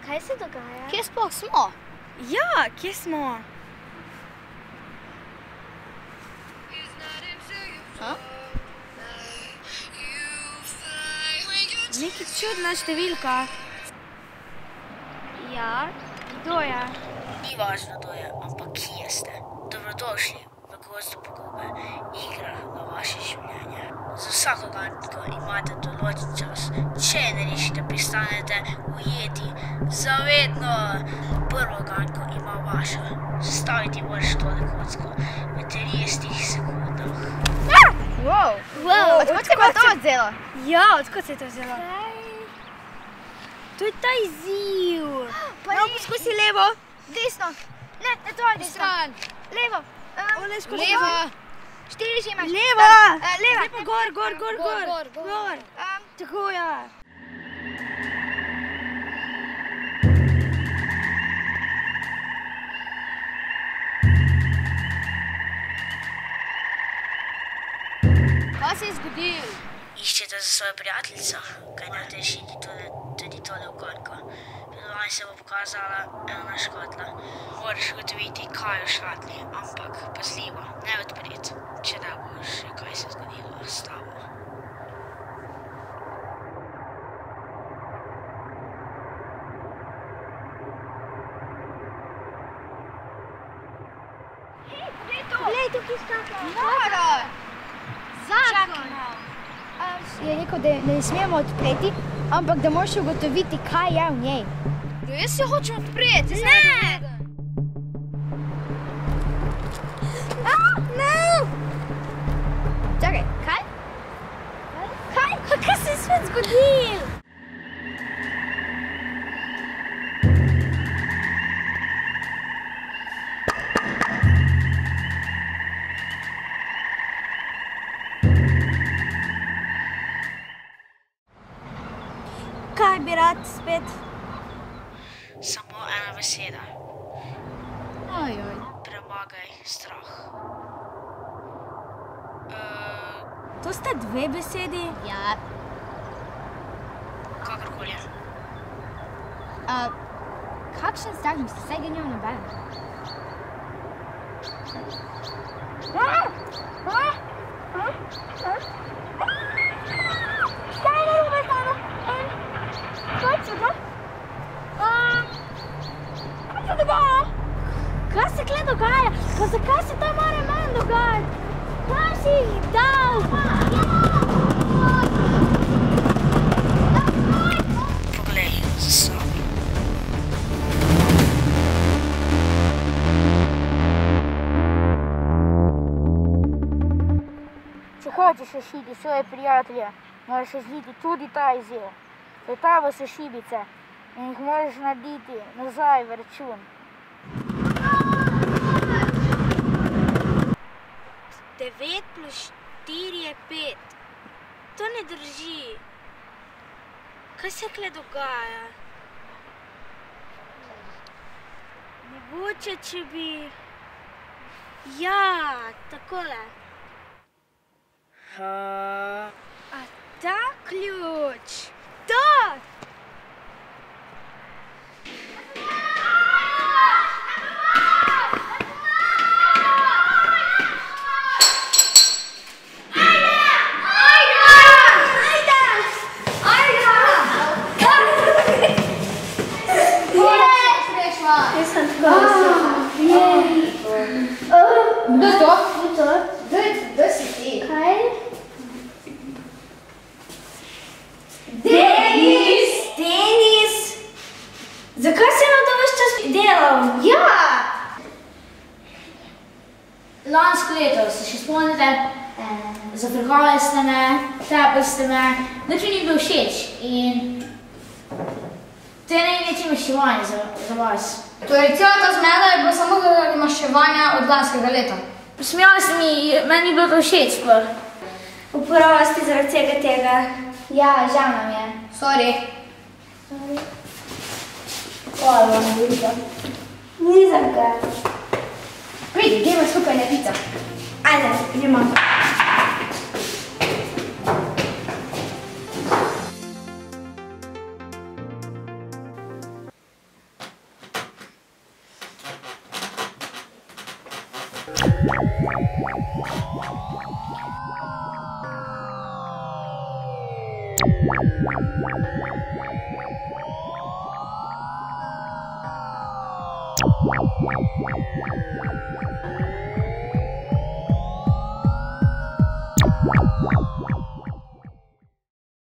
Kaj se dogaja? Kje sploh smo? Ja, kje smo? Nekaj čudna številka. Ja, kdo je? Ni važno, kdo je, ampak kje ste. Dobrodošli v Gozdu pogube, igra na vaše življenje. Za vsako ganko imate določen čas. Če ne rešite, pristanete ujeti zavedno. Prvo ganko ima vaša. Zastaviti moraš tole kocko v 30 sekundah. Wow, odkot se pa to vzelo? Ja, odkot se je to vzelo? To je ta izziv. No, poskusi levo. Desno. Ne, to je desno. Levo. Levo. 4 že imaš. Levo. Leva. Lepo gor. Gor. Tako, ja. Kaj se je zgodilo? Iščete za svojo prijateljico, kaj ne rešiti tudi tole uganko. Predvanje se bo pokazala ena škatla. Moraš ugotoviti, kaj je v škatli, ampak pazljivo, ne odpreti, če ne boš, kaj se je zgodilo s tabo. Poglej, tukaj skakal. Moro! Zakon! Je rekel, da ne smemo odpreti, ampak da moraš ugotoviti, kaj je v njej. Jaz se hočem odpreti. Ne! Čakaj, kaj? Kaj se je svet zgodil? Kaj bi rad spet? Samo ena beseda. Ojoj. Premagaj strah. To sta dve besedi? Ja. Kakorkoli. Kakšen strah misli? Saj ga nimam noben. Kaj se tukaj dogaja? Pa zakaj se to mora meni dogajati? Kaj si jih dal? Poglej za sabo. Če hočeš rešiti svoje prijatelje, moraš rešiti tudi ta izziv. Letava so šibice in jih moraš narediti nazaj v račun. 9 plus 4 je 5. To ne drži. Kaj se tukaj dogaja? Mogoče, če bi... Ja, takole. Ta ključ. To! Kdo to? Kdo si ti? Kaj? Denis! Zakaj si nam to ves čas delal? Ja! Lansko leto, se še spomnite? Zafrkali ste me, tepali ste me, nič mi ni bil všeč in to je največje maščevanje za vas. Torej, cela ta zmeda je bila samo zaradi maščevanja od lanskega leta. Smijali ste mi, meni ni bilo to všeč sploh. Oprosti zaradi vsega tega. Ja, žal nam je. Sorry. Hvala vam, Ljubica. Ni za kaj. Pridi, gremo skupaj na pico. Ajde, gremo.